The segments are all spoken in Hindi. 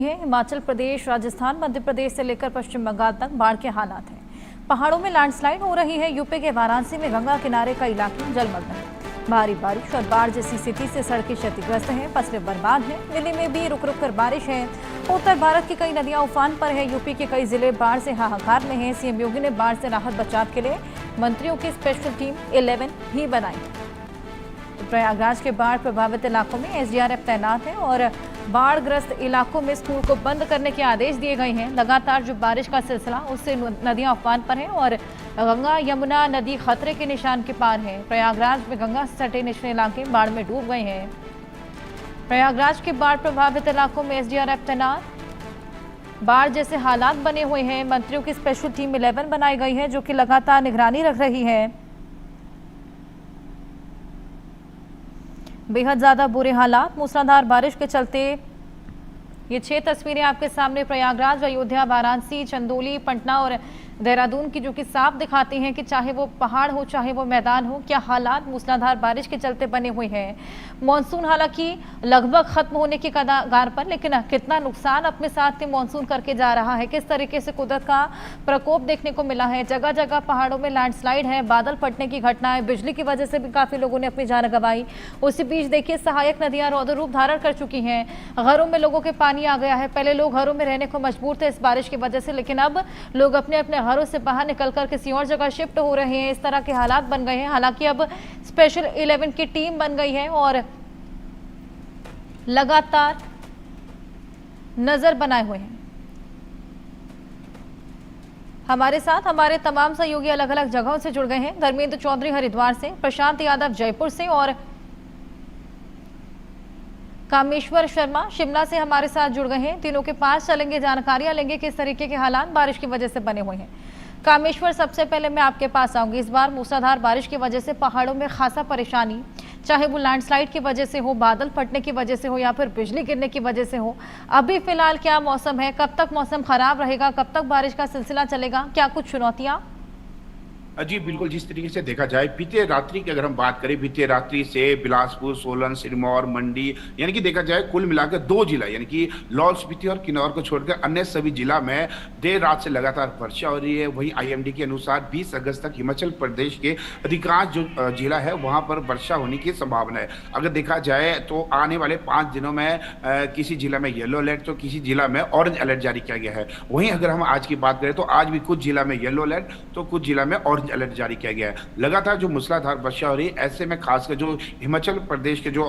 हिमाचल प्रदेश, राजस्थान, मध्य प्रदेश से लेकर पश्चिम बंगाल तक बाढ़ के हालात हैं। पहाड़ों में लैंडस्लाइड हो रही है। यूपी के वाराणसी में गंगा किनारे का इलाके जलमग्न है। भारी बारिश और बाढ़ जैसी स्थिति से सड़कें क्षतिग्रस्त हैं, फसलें बर्बाद हैं। दिल्ली में भी रुक रुक कर बारिश है। उत्तर भारत की कई नदियां उफान पर है। यूपी के कई जिले बाढ़ से हाहाकार में हैं। सीएम योगी ने बाढ़ से राहत बचाव के लिए मंत्रियों की स्पेशल टीम 11 भी बनाई। प्रयागराज के बाढ़ प्रभावित इलाकों में एसडीआरएफ तैनात है और बाढ़ग्रस्त इलाकों में स्कूल को बंद करने के आदेश दिए गए हैं। लगातार जो बारिश का सिलसिला, उससे नदियां उफान पर हैं और गंगा यमुना नदी खतरे के निशान के पार है। प्रयागराज में गंगा से सटे निचले इलाके बाढ़ में डूब गए हैं। प्रयागराज के बाढ़ प्रभावित इलाकों में एसडीआरएफ तैनात, बाढ़ जैसे हालात बने हुए हैं। मंत्रियों की स्पेशल टीम 11 बनाई गई है जो कि लगातार निगरानी रख रही है। बेहद ज्यादा बुरे हालात, मूसलाधार बारिश के चलते ये 6 तस्वीरें आपके सामने प्रयागराज, अयोध्या, वाराणसी, चंदौली, पटना और देहरादून की, जो कि साफ दिखाती हैं कि चाहे वो पहाड़ हो चाहे वो मैदान हो, क्या हालात मूसलाधार बारिश के चलते बने हुए हैं। मॉनसून हालांकि लगभग खत्म होने की कगार पर, लेकिन कितना नुकसान अपने साथ मॉनसून करके जा रहा है, किस तरीके से कुदरत का प्रकोप देखने को मिला है। जगह जगह पहाड़ों में लैंडस्लाइड है, बादल फटने की घटनाएं, बिजली की वजह से भी काफी लोगों ने अपनी जान गंवाई। उसी बीच देखिए सहायक नदियां रौद्र रूप धारण कर चुकी हैं। घरों में लोगों के पानी आ गया है। पहले लोग घरों में रहने को मजबूर थे इस बारिश की वजह से, लेकिन अब लोग अपने अपने घरों से बाहर निकलकर किसी और जगह शिफ्ट हो रहे हैं। इस तरह के हालात बन गए हैं। हालांकि अब स्पेशल 11 की टीम बन गई है और लगातार नजर बनाए हुए हैं। हमारे साथ हमारे तमाम सहयोगी अलग अलग जगहों से जुड़ गए हैं। धर्मेंद्र चौधरी हरिद्वार से, प्रशांत यादव जयपुर से और कामेश्वर शर्मा शिमला से हमारे साथ जुड़ गए हैं। तीनों के पास चलेंगे, जानकारियां लेंगे किस तरीके के हालात बारिश की वजह से बने हुए हैं। कामेश्वर, सबसे पहले मैं आपके पास आऊंगी। इस बार मूसलाधार बारिश की वजह से पहाड़ों में खासा परेशानी, चाहे वो लैंडस्लाइड की वजह से हो, बादल फटने की वजह से हो या फिर बिजली गिरने की वजह से हो, अभी फिलहाल क्या मौसम है? कब तक मौसम खराब रहेगा? कब तक बारिश का सिलसिला चलेगा? क्या कुछ चुनौतियां? जी बिल्कुल, जिस तरीके से देखा जाए बीते रात्रि की अगर हम बात करें, बीते रात्रि से बिलासपुर, सोलन, सिरमौर, मंडी, यानी कि देखा जाए कुल मिलाकर 2 जिला यानी कि लाहौल स्पीति और किन्नौर को छोड़कर अन्य सभी जिला में देर रात से लगातार वर्षा हो रही है। वहीं आईएमडी के अनुसार 20 अगस्त तक हिमाचल प्रदेश के अधिकांश जो जिला है वहां पर वर्षा होने की संभावना है। अगर देखा जाए तो आने वाले 5 दिनों में किसी जिला में येलो अलर्ट तो किसी जिला में ऑरेंज अलर्ट जारी किया गया है। वहीं अगर हम आज की बात करें तो आज भी कुछ जिला में येलो अलर्ट तो कुछ जिला में ऑरेंज अलर्ट जारी किया गया है। लगातार जो मूसलाधार वर्षा हो रही है, ऐसे में खासकर जो हिमाचल प्रदेश के जो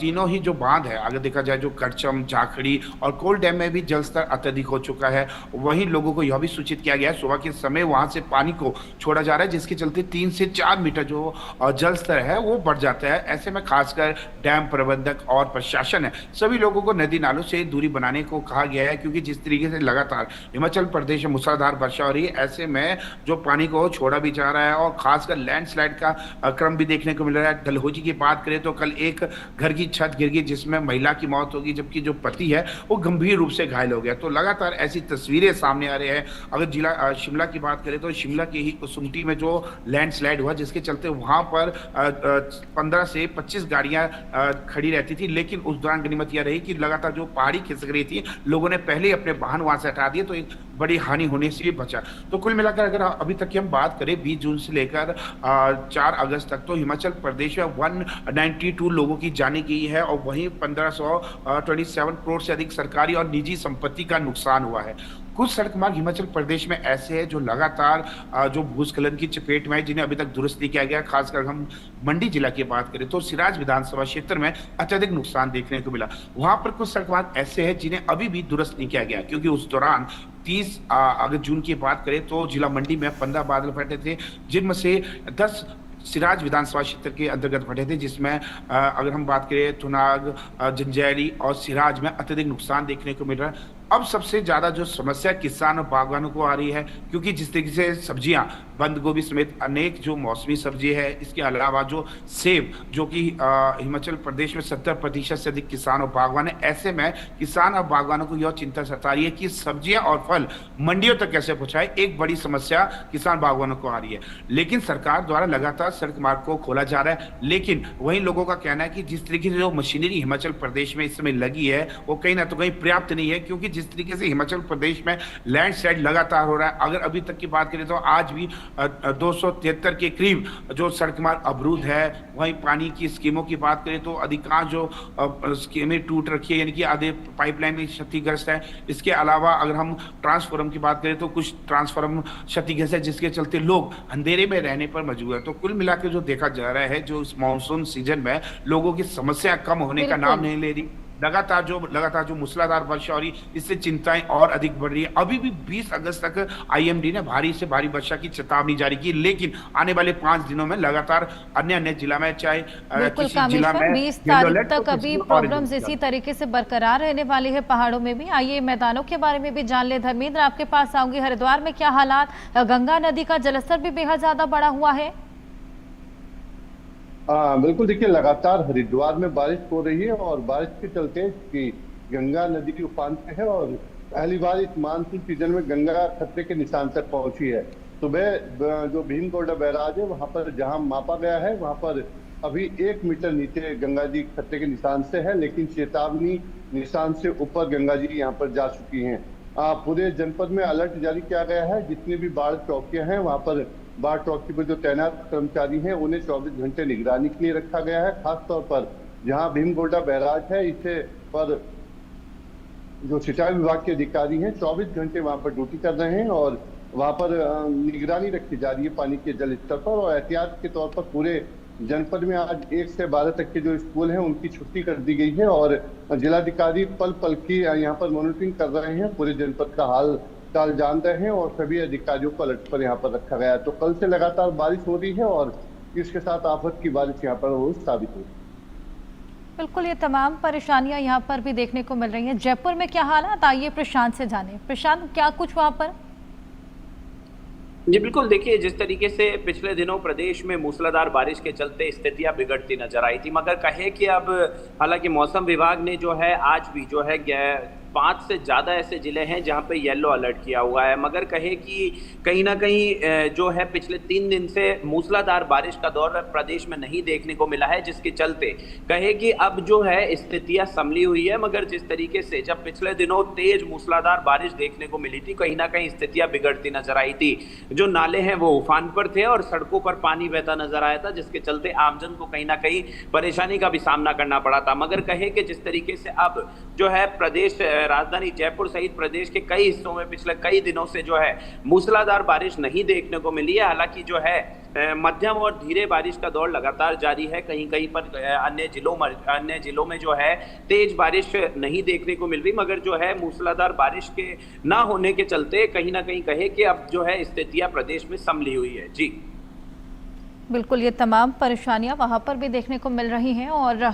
तीनों ही जो बांध है, अगर देखा जाए जो करचम, जाखड़ी और कोल डैम में भी जलस्तर अत्यधिक हो चुका है। वहीं लोगों को यह भी सूचित किया गया है सुबह के समय वहां से पानी को छोड़ा जा रहा है, जिसके चलते 3 से 4 मीटर जो जलस्तर है वो बढ़ जाता है। ऐसे में खासकर डैम प्रबंधक और प्रशासन है सभी लोगों को नदी नालों से दूरी बनाने को कहा गया है, क्योंकि जिस तरीके से लगातार हिमाचल प्रदेश में मूसलाधार वर्षा हो रही है, ऐसे में जो पानी को छोड़ा भी जा रहा है और खासकर लैंडस्लाइड का क्रम भी देखने को मिल रहा है। डलहौजी की बात करें तो कल एक घर की छत गिर गई जिसमें महिला की मौत होगी, जबकि जो पति है वो गंभीर रूप से घायल हो गया। तो लगातार ऐसी तस्वीरें सामने आ रही है। अगर जिला शिमला की बात करें तो शिमला की ही कुसुम्पटी में जो लैंडस्लाइड हुआ, जिसके चलते वहां पर 15 से 25 गाड़ियां खड़ी रहती थी, लेकिन उस दौरान गनीमत यह रही कि लगातार जो पहाड़ी खिसक रही थी, लोगों ने पहले ही अपने वाहन वहां से हटा दिए, तो एक बड़ी हानि होने से भी बचा। तो कुल मिलाकर अगर अभी तक की हम बात करें 20 जून से लेकर 4 अगस्त तक, तो हिमाचल प्रदेश में 192 लोगों की जाने गई है और वहीं 1527 करोड़ से अधिक सरकारी और निजी संपत्ति का नुकसान हुआ है। कुछ सड़क मार्ग हिमाचल प्रदेश में ऐसे हैं जो लगातार जो भूस्खलन की चपेट में है, जिन्हें अभी तक दुरुस्त नहीं किया गया। खासकर हम मंडी जिला की बात करें तो सिराज विधानसभा क्षेत्र में अत्यधिक नुकसान देखने को मिला। वहां पर कुछ सड़क मार्ग ऐसे हैं जिन्हें अभी भी दुरुस्त नहीं किया गया, क्योंकि उस दौरान 30 अगर जून की बात करें तो जिला मंडी में 15 बादल फटे थे, जिनमें से 10 सिराज विधानसभा क्षेत्र के अंतर्गत फटे थे, जिसमें अगर हम बात करें थुनाग, जंजैली और सिराज में अत्यधिक नुकसान देखने को मिल रहा है। अब सबसे ज्यादा जो समस्या किसान और बागवानों को आ रही है, क्योंकि जिस तरीके से सब्जियां, बंद गोभी समेत अनेक जो मौसमी सब्जी है, इसके अलावा जो सेब, जो कि हिमाचल प्रदेश में 70% से अधिक किसान और बागवान है, ऐसे में किसान और बागवानों को यह चिंता सता रही है कि सब्जियां और फल मंडियों तक कैसे पहुंचाए। एक बड़ी समस्या किसान बागवानों को आ रही है। लेकिन सरकार द्वारा लगातार सड़क मार्ग को खोला जा रहा है, लेकिन वहीं लोगों का कहना है कि जिस तरीके से जो मशीनरी हिमाचल प्रदेश में इस समय लगी है, वो कहीं ना तो कहीं पर्याप्त नहीं है, क्योंकि जिस तरीके से हिमाचल प्रदेश में लैंडस्लाइड लगातार हो रहा है। अगर अभी तक की बात करें तो आज भी 273 के करीब जो सड़क मार्ग अवरुद्ध है। वहीं पानी की स्कीमों की बात करें तो अधिकांश जो स्कीमें टूट रखी है, यानी कि आधे पाइपलाइन में क्षतिग्रस्त है। इसके अलावा अगर हम ट्रांसफार्मर की बात करें तो कुछ ट्रांसफार्मर क्षतिग्रस्त है, जिसके चलते लोग अंधेरे में रहने पर मजबूर है। तो कुल मिलाकर जो देखा जा रहा है, जो इस मानसून सीजन में लोगों की समस्या कम होने का नाम नहीं ले रही। लगातार जो मूसलाधार वर्षा हो रही, इससे चिंताएं और अधिक बढ़ रही है। अभी भी 20 अगस्त तक आईएमडी ने भारी से भारी वर्षा की चेतावनी जारी की, लेकिन आने वाले 5 दिनों में लगातार अन्य जिला में, चाहे किसी जिला में 20 तारीख तक अभी प्रॉब्लम्स इसी तरीके से बरकरार रहने वाली है पहाड़ों में भी। आइए मैदानों के बारे में भी जान ले। धर्मेंद्र, आपके पास आऊंगी। हरिद्वार में क्या हालात? गंगा नदी का जलस्तर भी बेहद ज्यादा बढ़ा हुआ है। बिल्कुल, देखिए लगातार हरिद्वार में बारिश हो रही है और बारिश के चलते कि गंगा नदी की उफान पे है और पहली बार इस मानसून सीजन में गंगा खतरे के निशान तक पहुंची है। सुबह जो भीमगोंडा बैराज है वहां पर जहां मापा गया है, वहां पर अभी 1 मीटर नीचे गंगा जी खतरे के निशान से है, लेकिन चेतावनी निशान से ऊपर गंगा जी यहाँ पर जा चुकी हैं। पूरे जनपद में अलर्ट जारी किया गया है। जितनी भी बाढ़ चौकियां हैं वहां पर बाढ़ चौकी पर जो तैनात कर्मचारी हैं उन्हें 24 घंटे निगरानी के लिए रखा गया है। खासतौर पर जहां भीमगोंडा बैराज है, इसे पर जो सिंचाई विभाग के अधिकारी हैं 24 घंटे वहां पर ड्यूटी कर रहे हैं और वहां पर निगरानी रखी जा रही है पानी के जल स्तर पर। और एहतियात के तौर पर पूरे जनपद में आज 1 से 12 तक के जो स्कूल हैं उनकी छुट्टी कर दी गई है और जिलाधिकारी पल पल की यहाँ पर मॉनिटरिंग कर रहे हैं, पूरे जनपद का हाल चाल जान रहे हैं और सभी अधिकारियों को अलर्ट पर यहाँ पर रखा गया है। तो कल से लगातार बारिश हो रही है और इसके साथ आफत की बारिश यहाँ पर रोज साबित हुई। बिल्कुल, ये तमाम परेशानियां यहाँ पर भी देखने को मिल रही हैं। जयपुर में क्या हालात? आइए प्रशांत से जाने। प्रशांत, क्या कुछ वहां पर? जी बिल्कुल, देखिए जिस तरीके से पिछले दिनों प्रदेश में मूसलाधार बारिश के चलते स्थितियां बिगड़ती नजर आई थी, मगर कहे कि अब हालांकि मौसम विभाग ने जो है आज भी जो है 5 से ज़्यादा ऐसे ज़िले हैं जहां पे येलो अलर्ट किया हुआ है, मगर कहे कि कहीं ना कहीं जो है पिछले 3 दिन से मूसलाधार बारिश का दौर प्रदेश में नहीं देखने को मिला है, जिसके चलते कहे कि अब जो है स्थितियां संभली हुई है। मगर जिस तरीके से जब पिछले दिनों तेज मूसलाधार बारिश देखने को मिली थी, कहीं ना कहीं स्थितियां बिगड़ती नजर आई थी। जो नाले हैं वो उफान पर थे और सड़कों पर पानी बहता नजर आया था, जिसके चलते आमजन को कहीं ना कहीं परेशानी का भी सामना करना पड़ा था। मगर कहे कि जिस तरीके से अब जो है प्रदेश राजधानी जयपुर सहित प्रदेश के कई हिस्सों में पिछले कई दिनों से जो है मूसलाधार बारिश नहीं देखने को मिली है। हालांकि जो है मध्यम और धीरे बारिश का दौर लगातार जारी है। कहीं कहीं पर अन्य जिलों में जो है तेज बारिश नहीं देखने को मिल रही, मगर जो है मूसलाधार बारिश के ना होने के चलते कहीं ना कहीं कहे कि अब जो है स्थितियां प्रदेश में संभली हुई है। जी बिल्कुल, ये तमाम परेशानियां वहां पर भी देखने को मिल रही हैं। और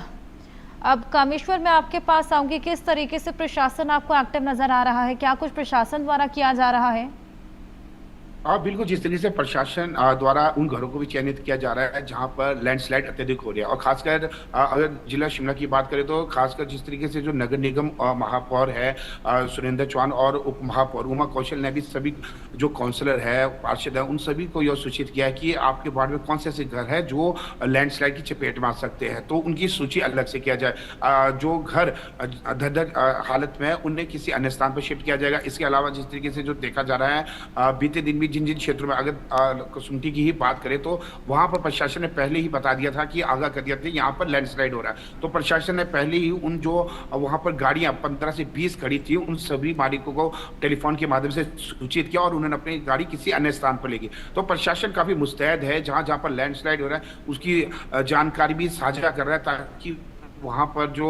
अब कामेश्वर में आपके पास आऊंगी। किस तरीके से प्रशासन आपको एक्टिव नजर आ रहा है? क्या कुछ प्रशासन द्वारा किया जा रहा है? बिल्कुल, जिस तरीके से प्रशासन द्वारा उन घरों को भी चयनित किया जा रहा है जहां पर लैंडस्लाइड अत्यधिक हो रही है, और खासकर अगर जिला शिमला की बात करें तो खासकर जिस तरीके से जो नगर निगम महापौर है सुरेंद्र चौहान और उप महापौर उमा कौशल ने भी सभी जो काउंसलर है, पार्षद है, उन सभी को यह सूचित किया है कि आपके वार्ड में कौन से ऐसे घर है जो लैंडस्लाइड की चपेट में आ सकते हैं, तो उनकी सूची अलग से किया जाए। जो घर अधर हालत में है उन्हें किसी अन्य स्थान पर शिफ्ट किया जाएगा। इसके अलावा जिस तरीके से जो देखा जा रहा है बीते दिन भी जिन क्षेत्रों में, अगर कसुम्पटी की ही बात करें तो वहां पर प्रशासन ने पहले ही बता दिया था कि आगाह कर दिया था यहाँ पर लैंडस्लाइड हो रहा है, तो प्रशासन ने पहले ही उन जो वहां पर गाड़ियां 15 से 20 खड़ी थी उन सभी मालिकों को टेलीफोन के माध्यम से सूचित किया और उन्होंने अपनी गाड़ी किसी अन्य स्थान पर ले गई। तो प्रशासन काफी मुस्तैद है, जहां जहां पर लैंडस्लाइड हो रहा है उसकी जानकारी भी साझा कर रहा है ताकि वहां पर जो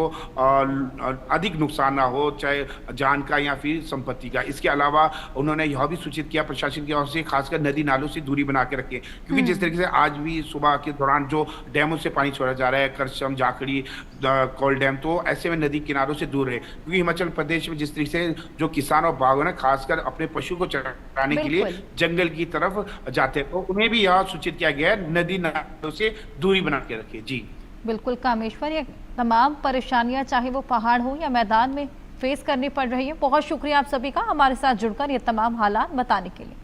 अधिक नुकसान ना हो, चाहे जान का या फिर संपत्ति का। इसके अलावा उन्होंने यह भी सूचित किया प्रशासन की ओर से, खासकर नदी नालों से दूरी बना के रखें, क्योंकि जिस तरीके से आज भी सुबह के दौरान जो डैमों से पानी छोड़ा जा रहा है, करसम, जाखड़ी, कोल डैम, तो ऐसे में नदी किनारों से दूर रहे, क्योंकि हिमाचल प्रदेश में जिस तरीके से जो किसान और बागवान खासकर अपने पशु को चराने के लिए जंगल की तरफ जाते हैं, तो उन्हें भी यह सूचित किया गया है नदी नालों से दूरी बना के रखे। जी बिल्कुल कामेश्वर, ये तमाम परेशानियां चाहे वो पहाड़ हो या मैदान में फेस करनी पड़ रही है। बहुत शुक्रिया आप सभी का हमारे साथ जुड़कर ये तमाम हालात बताने के लिए।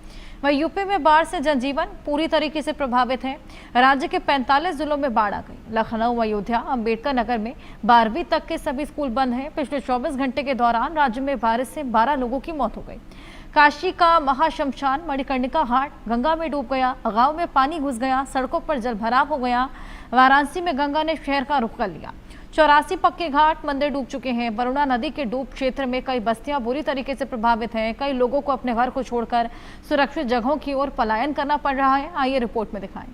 वहीं यूपी में बाढ़ से जनजीवन पूरी तरीके से प्रभावित है। राज्य के 45 जिलों में बाढ़ आ गई। लखनऊ, अयोध्या, अंबेडकर नगर में 12वीं तक के सभी स्कूल बंद हैं। पिछले 24 घंटे के दौरान राज्य में बारिश से 12 लोगों की मौत हो गई। काशी का महाशमशान मणिकर्णिका घाट गंगा में डूब गया। गांव में पानी घुस गया। सड़कों पर जलभराव हो गया। वाराणसी में गंगा ने शहर का रुख कर लिया। 84 पक्के घाट, मंदिर डूब चुके हैं। वरुणा नदी के डूब क्षेत्र में कई बस्तियां बुरी तरीके से प्रभावित हैं। कई लोगों को अपने घर को छोड़कर सुरक्षित जगहों की ओर पलायन करना पड़ रहा है। आइए रिपोर्ट में दिखाएं।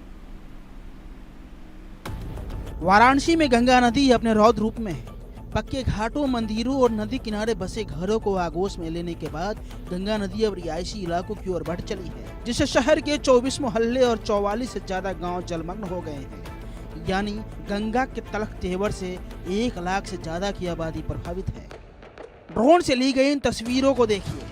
वाराणसी में गंगा नदी अपने रौद्र रूप में है। पक्के घाटों, मंदिरों और नदी किनारे बसे घरों को आगोश में लेने के बाद गंगा नदी अब रिहायशी इलाकों की ओर बढ़ चली है, जिससे शहर के 24 मोहल्ले और 44 से ज्यादा गांव जलमग्न हो गए हैं। यानी गंगा के तलख तेवर से 1 लाख से ज्यादा की आबादी प्रभावित है। ड्रोन से ली गई इन तस्वीरों को देखिए।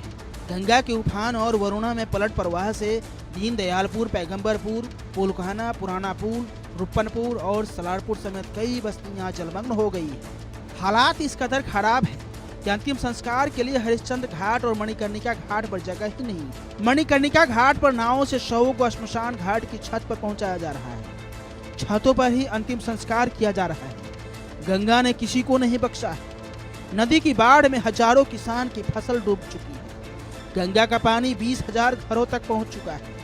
गंगा के उफान और वरुणा में पलट प्रवाह से दीनदयालपुर, पैगंबरपुर, पोलखाना, पुराना पुल, रुपनपुर और सलारपुर समेत कई बस्तियां जलमग्न हो गई है। हालात इस कदर खराब है कि अंतिम संस्कार के लिए हरिश्चंद्र घाट और मणिकर्णिका घाट पर जगह ही नहीं। मणिकर्णिका घाट पर नावों से शवों को श्मशान घाट की छत पर पहुंचाया जा रहा है। छतों पर ही अंतिम संस्कार किया जा रहा है। गंगा ने किसी को नहीं बख्शा है। नदी की बाढ़ में हजारों किसान की फसल डूब चुकी है। गंगा का पानी 20,000 घरों तक पहुंच चुका है,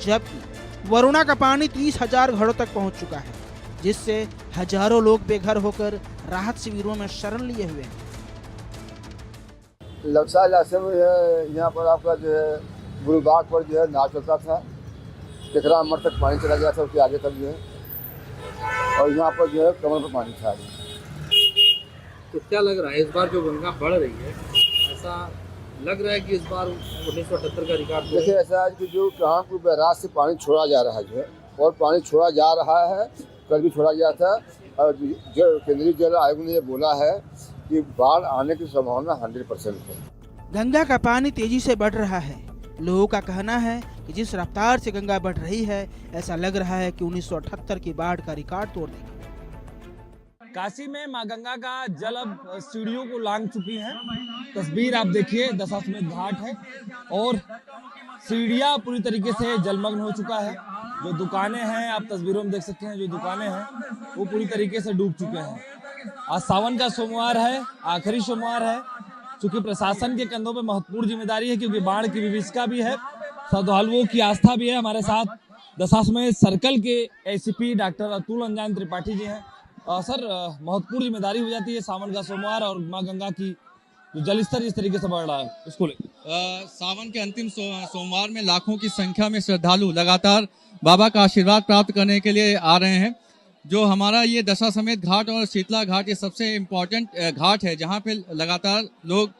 जबकि वरुणा का पानी 30,000 घरों तक पहुंच चुका है, जिससे हजारों लोग बेघर होकर राहत शिविरों में शरण लिए हुए हैं। लक्सा इलाके में यहाँ पर आपका जो है गुरुबाग पर जो है नाव चलता था। टिकरा अमर तक पानी चला गया था, उसके आगे तक जो है, और यहाँ पर जो है कमर पर पानी था। तो क्या लग रहा है इस बार जो गंगा बढ़ रही है, ऐसा लग रहा है कि इस बार 1978 का रिकॉर्ड? देखिए ऐसा है कि जो कहाँ को बैराज से पानी छोड़ा जा रहा है जो है, और पानी छोड़ा जा रहा है, कल भी छोड़ा गया था। और जो केंद्रीय जल आयोग ने ये बोला है कि बाढ़ आने की संभावना 100% है। गंगा का पानी तेजी से बढ़ रहा है। लोगों का कहना है कि जिस रफ्तार से गंगा बढ़ रही है, ऐसा लग रहा है कि 1978 की बाढ़ का रिकॉर्ड तोड़ देगी। काशी में मां गंगा का जल अब सीढ़ियों को लांघ चुकी है। तस्वीर आप देखिए, दशाश्वमेध घाट है और सीढ़ियां पूरी तरीके से जलमग्न हो चुका है। जो दुकानें हैं, आप तस्वीरों में देख सकते हैं, जो दुकानें हैं वो पूरी तरीके से डूब चुके हैं। आज सावन का सोमवार है, आखिरी सोमवार है। चूंकि प्रशासन के कंधों पे महत्वपूर्ण जिम्मेदारी है, क्योंकि बाढ़ की विभीषिका भी है, श्रद्धालुओं की आस्था भी है। हमारे साथ दशाश्वमेध सर्कल के एसीपी डॉक्टर अतुल अंजान त्रिपाठी जी हैं। सर, महत्वपूर्ण जिम्मेदारी हो जाती है सावन का सोमवार और माँ गंगा की जो जल स्तर इस तरीके से बढ़ रहा है, उसको लेकर सावन के अंतिम सोमवार में लाखों की संख्या में श्रद्धालु लगातार बाबा का आशीर्वाद प्राप्त करने के लिए आ रहे हैं। जो हमारा ये दशाश्वमेध घाट और शीतला घाट ये सबसे इम्पोर्टेंट घाट है, जहाँ पे लगातार लोग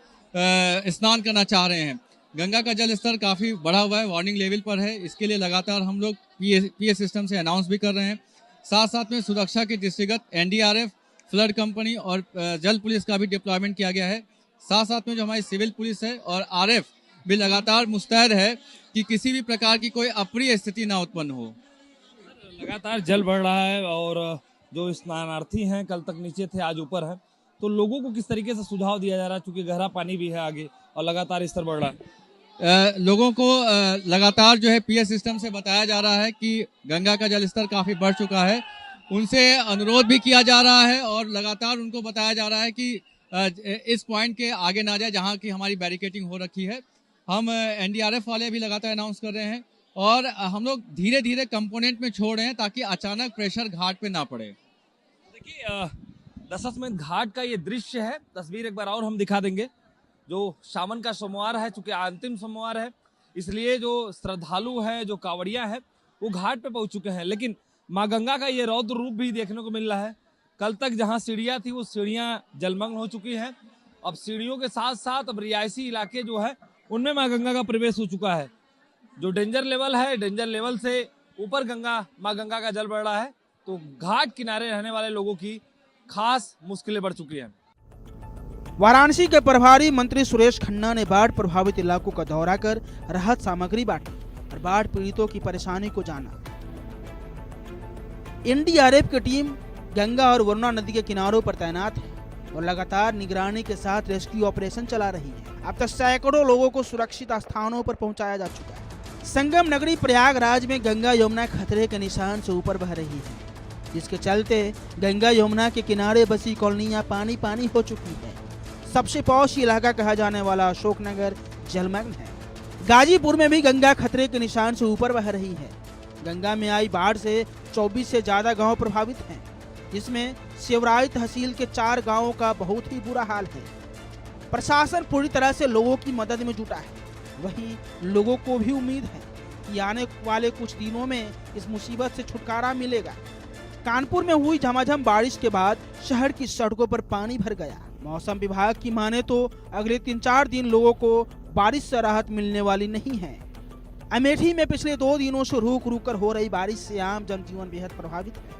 स्नान करना चाह रहे हैं। गंगा का जल स्तर काफ़ी बढ़ा हुआ है, वार्निंग लेवल पर है। इसके लिए लगातार हम लोग पीए सिस्टम से अनाउंस भी कर रहे हैं। साथ साथ में सुरक्षा के दृष्टिगत एनडीआरएफ, फ्लड कंपनी और जल पुलिस का भी डिप्लॉयमेंट किया गया है। साथ साथ में जो हमारी सिविल पुलिस है और आरएफ भी लगातार मुस्तैद है कि किसी भी प्रकार की कोई अप्रिय स्थिति ना उत्पन्न हो। लगातार जल बढ़ रहा है और जो स्नानार्थी हैं कल तक नीचे थे, आज ऊपर है, तो लोगों को किस तरीके से सुझाव दिया जा रहा है, क्योंकि गहरा पानी भी है आगे और लगातार स्तर बढ़ रहा है? लोगों को लगातार जो है पीए सिस्टम से बताया जा रहा है कि गंगा का जल स्तर काफ़ी बढ़ चुका है। उनसे अनुरोध भी किया जा रहा है और लगातार उनको बताया जा रहा है कि इस पॉइंट के आगे ना जाए जहाँ की हमारी बैरिकेटिंग हो रखी है। हम एनडीआरएफ वाले भी लगातार अनाउंस कर रहे हैं और हम लोग धीरे धीरे कंपोनेंट में छोड़ रहे हैं ताकि अचानक प्रेशर घाट पे ना पड़े। देखिए, दशाश्वमेध घाट का ये दृश्य है, तस्वीर एक बार और हम दिखा देंगे। जो सावन का सोमवार है, चूंकि अंतिम सोमवार है, इसलिए जो श्रद्धालु हैं, जो कांवड़िया हैं, वो घाट पे पहुंच चुके हैं। लेकिन माँ गंगा का ये रौद्र रूप भी देखने को मिल रहा है। कल तक जहां सीढ़ियां थी वो सीढ़ियां जलमग्न हो चुकी हैं। अब सीढ़ियों के साथ साथ अब रिहायशी इलाके जो है उनमें माँ गंगा का प्रवेश हो चुका है। जो डेंजर लेवल है, डेंजर लेवल से ऊपर माँ गंगा का जल बढ़ रहा है, तो घाट किनारे रहने वाले लोगों की खास मुश्किलें बढ़ चुकी हैं। वाराणसी के प्रभारी मंत्री सुरेश खन्ना ने बाढ़ प्रभावित इलाकों का दौरा कर राहत सामग्री बांटी और बाढ़ पीड़ितों की परेशानी को जाना। एनडीआरएफ की टीम गंगा और वरुणा नदी के किनारों पर तैनात है और लगातार निगरानी के साथ रेस्क्यू ऑपरेशन चला रही है। अब तक सैकड़ों लोगों को सुरक्षित स्थानों पर पहुंचाया जा चुका है। संगम नगरी प्रयागराज में गंगा यमुना खतरे के निशान से ऊपर बह रही है, जिसके चलते गंगा यमुना के किनारे बसी कॉलोनियां पानी पानी हो चुकी है। सबसे पौष इलाका कहा जाने वाला अशोकनगर जलमग्न है। गाजीपुर में भी गंगा खतरे के निशान से ऊपर बह रही है। गंगा में आई बाढ़ से 24 से ज्यादा गांव प्रभावित हैं, जिसमें सेवराई तहसील के 4 गांवों का बहुत ही बुरा हाल है। प्रशासन पूरी तरह से लोगों की मदद में जुटा है। वहीं लोगों को भी उम्मीद है कि आने वाले कुछ दिनों में इस मुसीबत से छुटकारा मिलेगा। कानपुर में हुई झमाझम बारिश के बाद शहर की सड़कों पर पानी भर गया। मौसम विभाग की माने तो अगले 3-4 दिन लोगों को बारिश से राहत मिलने वाली नहीं है। अमेठी में पिछले 2 दिनों से रुक रुक कर हो रही बारिश से आम जनजीवन बेहद प्रभावित है।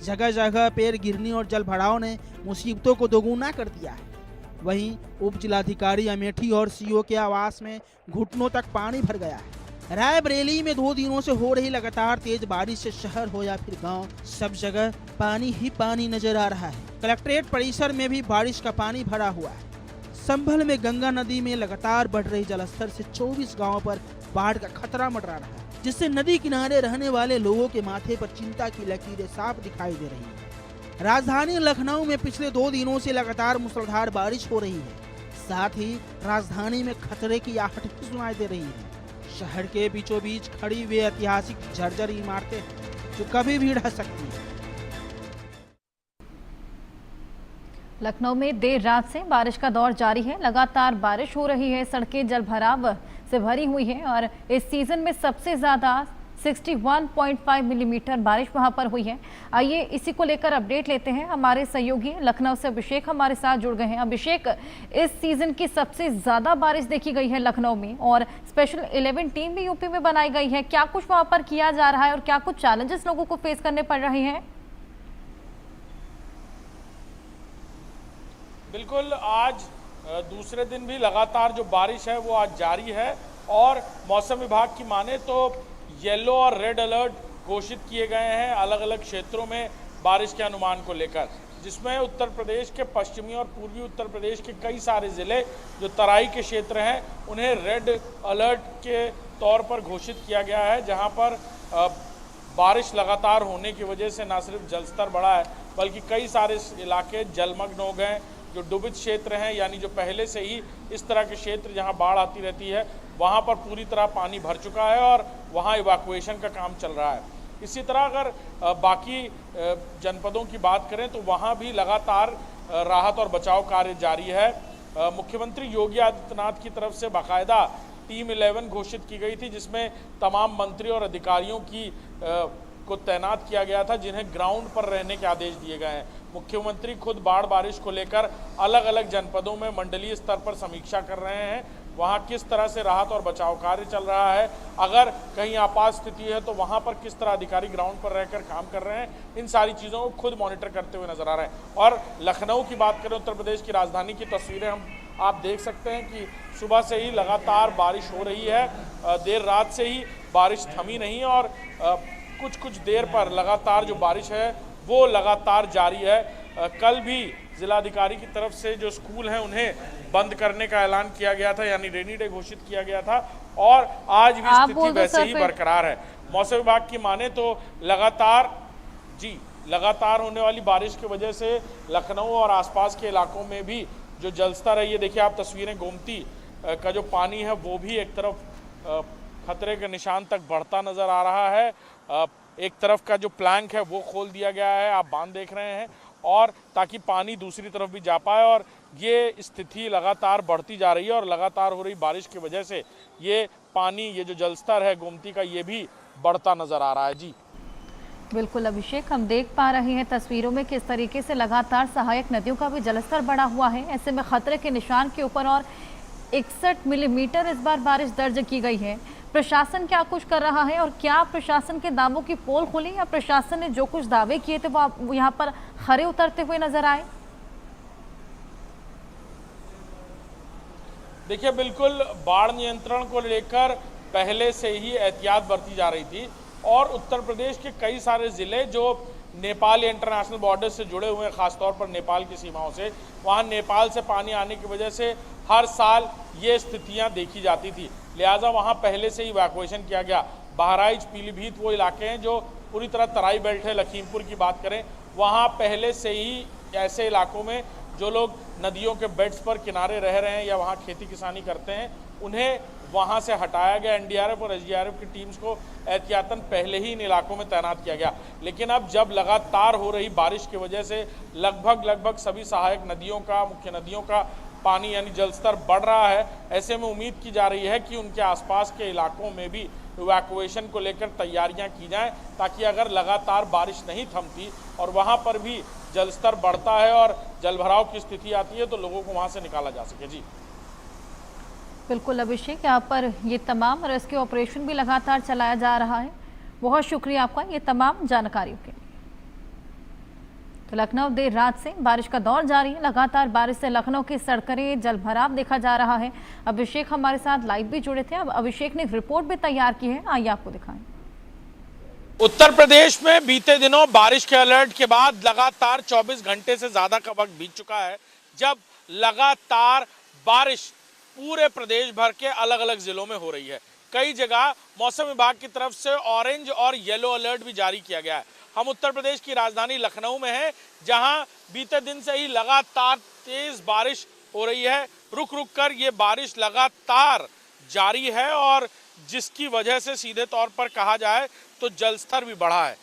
जगह जगह पेड़ गिरने और जल भराव ने मुसीबतों को दोगुना कर दिया है। वहीं उप जिलाधिकारी अमेठी और सीओ के आवास में घुटनों तक पानी भर गया है। रायबरेली में 2 दिनों से हो रही लगातार तेज बारिश से शहर हो या फिर गांव, सब जगह पानी ही पानी नजर आ रहा है। कलेक्ट्रेट परिसर में भी बारिश का पानी भरा हुआ है। संभल में गंगा नदी में लगातार बढ़ रही जलस्तर से 24 गांवों पर बाढ़ का खतरा मंडरा रहा है, जिससे नदी किनारे रहने वाले लोगों के माथे पर चिंता की लकीरें साफ दिखाई दे रही है। राजधानी लखनऊ में पिछले 2 दिनों से लगातार मूसलाधार बारिश हो रही है। साथ ही राजधानी में खतरे की आहट भी सुनाई दे रही है। शहर के बीचों बीच खड़ी हुई ऐतिहासिक जर्जर इमारतें जो कभी भी ढह सकती है। लखनऊ में देर रात से बारिश का दौर जारी है। लगातार बारिश हो रही है, सड़कें जलभराव से भरी हुई हैं और इस सीजन में सबसे ज्यादा 61.5 मिलीमीटर बारिश वहां पर हुई है। आइए इसी को लेकर अपडेट लेते हैं। हमारे सहयोगी लखनऊ से अभिषेक हमारे साथ जुड़ गए हैं। अभिषेक, इस सीजन की सबसे ज्यादा बारिश देखी गई है लखनऊ में और स्पेशल 11 टीम भी यूपी में बनाई गई है। क्या कुछ वहां पर किया जा रहा है और क्या कुछ चैलेंजेस लोगों को फेस करने पड़ रहे हैं? बिल्कुल, आज दूसरे दिन भी लगातार जो बारिश है वो आज जारी है और मौसम विभाग की माने तो येलो और रेड अलर्ट घोषित किए गए हैं अलग अलग क्षेत्रों में बारिश के अनुमान को लेकर, जिसमें उत्तर प्रदेश के पश्चिमी और पूर्वी उत्तर प्रदेश के कई सारे ज़िले जो तराई के क्षेत्र हैं उन्हें रेड अलर्ट के तौर पर घोषित किया गया है, जहां पर बारिश लगातार होने की वजह से न सिर्फ जलस्तर बढ़ा है बल्कि कई सारे इलाके जलमग्न हो गए। जो डुबित क्षेत्र हैं, यानी जो पहले से ही इस तरह के क्षेत्र जहां बाढ़ आती रहती है वहां पर पूरी तरह पानी भर चुका है और वहां इवैक्यूएशन का काम चल रहा है। इसी तरह अगर बाकी जनपदों की बात करें तो वहां भी लगातार राहत और बचाव कार्य जारी है। मुख्यमंत्री योगी आदित्यनाथ की तरफ से बाकायदा टीम 11 घोषित की गई थी, जिसमें तमाम मंत्री और अधिकारियों को तैनात किया गया था, जिन्हें ग्राउंड पर रहने के आदेश दिए गए हैं। मुख्यमंत्री खुद बाढ़ बारिश को लेकर अलग अलग जनपदों में मंडलीय स्तर पर समीक्षा कर रहे हैं, वहां किस तरह से राहत और बचाव कार्य चल रहा है, अगर कहीं आपात स्थिति है तो वहां पर किस तरह अधिकारी ग्राउंड पर रहकर काम कर रहे हैं, इन सारी चीज़ों को खुद मॉनिटर करते हुए नजर आ रहे हैं। और लखनऊ की बात करें, उत्तर प्रदेश की राजधानी की तस्वीरें आप देख सकते हैं कि सुबह से ही लगातार बारिश हो रही है। देर रात से ही बारिश थमी नहीं और कुछ देर पर लगातार जो बारिश है वो लगातार जारी है। कल भी जिलाधिकारी की तरफ से जो स्कूल हैं उन्हें बंद करने का ऐलान किया गया था, यानी रेनी डे घोषित किया गया था और आज भी स्थिति वैसे ही बरकरार है। मौसम विभाग की माने तो लगातार होने वाली बारिश की वजह से लखनऊ और आसपास के इलाकों में भी जो जलस्तर है, ये देखिए आप तस्वीरें, गोमती का जो पानी है वो भी एक तरफ खतरे के निशान तक बढ़ता नजर आ रहा है। एक तरफ का जो प्लैंक है वो खोल दिया गया है, आप बांध देख रहे हैं, और ताकि पानी दूसरी तरफ भी जा पाए, और ये स्थिति लगातार बढ़ती जा रही है और लगातार हो रही बारिश की वजह से ये पानी, ये जो जलस्तर है गोमती का, ये भी बढ़ता नजर आ रहा है। जी बिल्कुल अभिषेक, हम देख पा रहे हैं तस्वीरों में किस तरीके से लगातार सहायक नदियों का भी जलस्तर बढ़ा हुआ है। ऐसे में खतरे के निशान के ऊपर और 61 मिलीमीटर इस बार बारिश दर्ज की गई है। प्रशासन क्या कुछ कर रहा है और क्या प्रशासन के दावों की पोल खुली या प्रशासन ने जो कुछ दावे किए थे वो यहाँ पर खरे उतरते हुए नजर आए? देखिए, बिल्कुल बाढ़ नियंत्रण को लेकर पहले से ही एहतियात बरती जा रही थी और उत्तर प्रदेश के कई सारे ज़िले जो नेपाल इंटरनेशनल बॉर्डर से जुड़े हुए हैं, ख़ासतौर पर नेपाल की सीमाओं से, वहाँ नेपाल से पानी आने की वजह से हर साल ये स्थितियाँ देखी जाती थी। लिहाजा वहाँ पहले से ही इवैक्यूएशन किया गया। बहराइच, पीलीभीत वो इलाके हैं जो पूरी तरह तराई बेल्ट है। लखीमपुर की बात करें, वहाँ पहले से ही ऐसे इलाकों में जो लोग नदियों के बेड्स पर किनारे रह रहे हैं या वहाँ खेती किसानी करते हैं, उन्हें वहाँ से हटाया गया। एनडीआरएफ और एसडीआरएफ की टीम्स को एहतियातन पहले ही इन इलाकों में तैनात किया गया। लेकिन अब जब लगातार हो रही बारिश की वजह से लगभग सभी सहायक नदियों का, मुख्य नदियों का पानी यानी जलस्तर बढ़ रहा है, ऐसे में उम्मीद की जा रही है कि उनके आसपास के इलाकों में भी इवैक्यूएशन को लेकर तैयारियां की जाएं, ताकि अगर लगातार बारिश नहीं थमती और वहां पर भी जलस्तर बढ़ता है और जलभराव की स्थिति आती है तो लोगों को वहां से निकाला जा सके। जी बिल्कुल अभिषेक, यहाँ पर ये तमाम रेस्क्यू ऑपरेशन भी लगातार चलाया जा रहा है। बहुत शुक्रिया आपका ये तमाम जानकारियों के लिए। तो लखनऊ देर रात से बारिश का दौर जारी है। लगातार बारिश से लखनऊ की सड़कें जलभराव देखा जा रहा है। अभिषेक हमारे साथ लाइव भी जुड़े थे। अब अभिषेक ने एक रिपोर्ट भी तैयार की है, आइए आपको दिखाएं। उत्तर प्रदेश में बीते दिनों बारिश के अलर्ट के बाद लगातार 24 घंटे से ज्यादा का वक्त बीत चुका है, जब लगातार बारिश पूरे प्रदेश भर के अलग अलग जिलों में हो रही है। कई जगह मौसम विभाग की तरफ से ऑरेंज और येलो अलर्ट भी जारी किया गया है। हम उत्तर प्रदेश की राजधानी लखनऊ में हैं, जहां बीते दिन से ही लगातार तेज बारिश हो रही है। रुक रुक कर ये बारिश लगातार जारी है और जिसकी वजह से सीधे तौर पर कहा जाए तो जलस्तर भी बढ़ा है।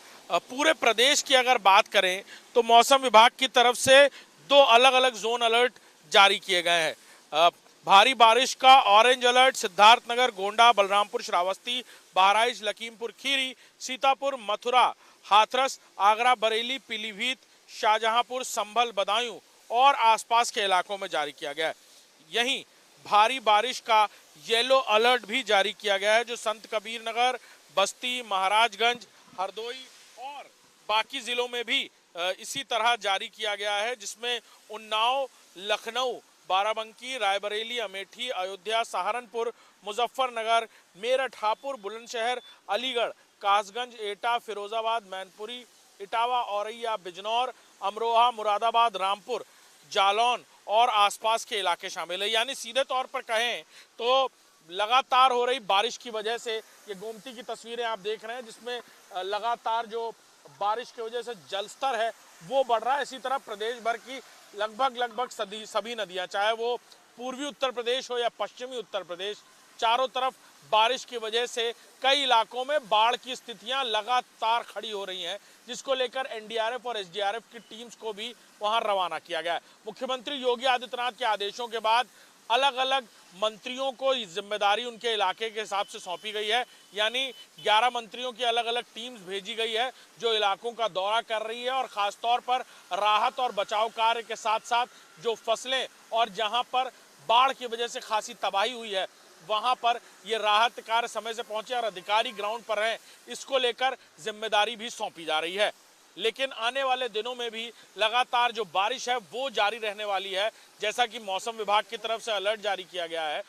पूरे प्रदेश की अगर बात करें तो मौसम विभाग की तरफ से 2 अलग अलग जोन अलर्ट जारी किए गए हैं। भारी बारिश का ऑरेंज अलर्ट सिद्धार्थनगर, गोंडा, बलरामपुर, श्रावस्ती, बहराइच, लखीमपुर खीरी, सीतापुर, मथुरा, हाथरस, आगरा, बरेली, पीलीभीत, शाहजहांपुर, संभल, बदायूं और आसपास के इलाकों में जारी किया गया है। यहीं भारी बारिश का येलो अलर्ट भी जारी किया गया है, जो संत कबीर नगर, बस्ती, महाराजगंज, हरदोई और बाकी जिलों में भी इसी तरह जारी किया गया है, जिसमें उन्नाव, लखनऊ, बाराबंकी, रायबरेली, अमेठी, अयोध्या, सहारनपुर, मुजफ्फरनगर, मेरठ, हापुड़, बुलंदशहर, अलीगढ़, कासगंज, एटा, फिरोजाबाद, मैनपुरी, इटावा, औरैया, बिजनौर, अमरोहा, मुरादाबाद, रामपुर, जालौन और आसपास के इलाके शामिल है। यानी सीधे तौर पर कहें तो लगातार हो रही बारिश की वजह से ये गोमती की तस्वीरें आप देख रहे हैं, जिसमें लगातार जो बारिश की वजह से जलस्तर है वो बढ़ रहा है। इसी तरह प्रदेश भर की लगभग सभी नदियां, चाहे वो पूर्वी उत्तर प्रदेश हो या पश्चिमी उत्तर प्रदेश, चारों तरफ बारिश की वजह से कई इलाकों में बाढ़ की स्थितियां लगातार खड़ी हो रही हैं, जिसको लेकर एनडीआरएफ और एसडीआरएफ की टीम्स को भी वहां रवाना किया गया है। मुख्यमंत्री योगी आदित्यनाथ के आदेशों के बाद अलग अलग मंत्रियों को जिम्मेदारी उनके इलाके के हिसाब से सौंपी गई है। यानी 11 मंत्रियों की अलग अलग टीम्स भेजी गई है, जो इलाकों का दौरा कर रही है और खासतौर पर राहत और बचाव कार्य के साथ साथ जो फसलें और जहां पर बाढ़ की वजह से खासी तबाही हुई है वहां पर ये राहत कार्य समय से पहुंचे और अधिकारी ग्राउंड पर हैं, इसको लेकर जिम्मेदारी भी सौंपी जा रही है। लेकिन आने वाले दिनों में भी लगातार जो बारिश है वो जारी रहने वाली है, जैसा कि मौसम विभाग की तरफ से अलर्ट जारी किया गया है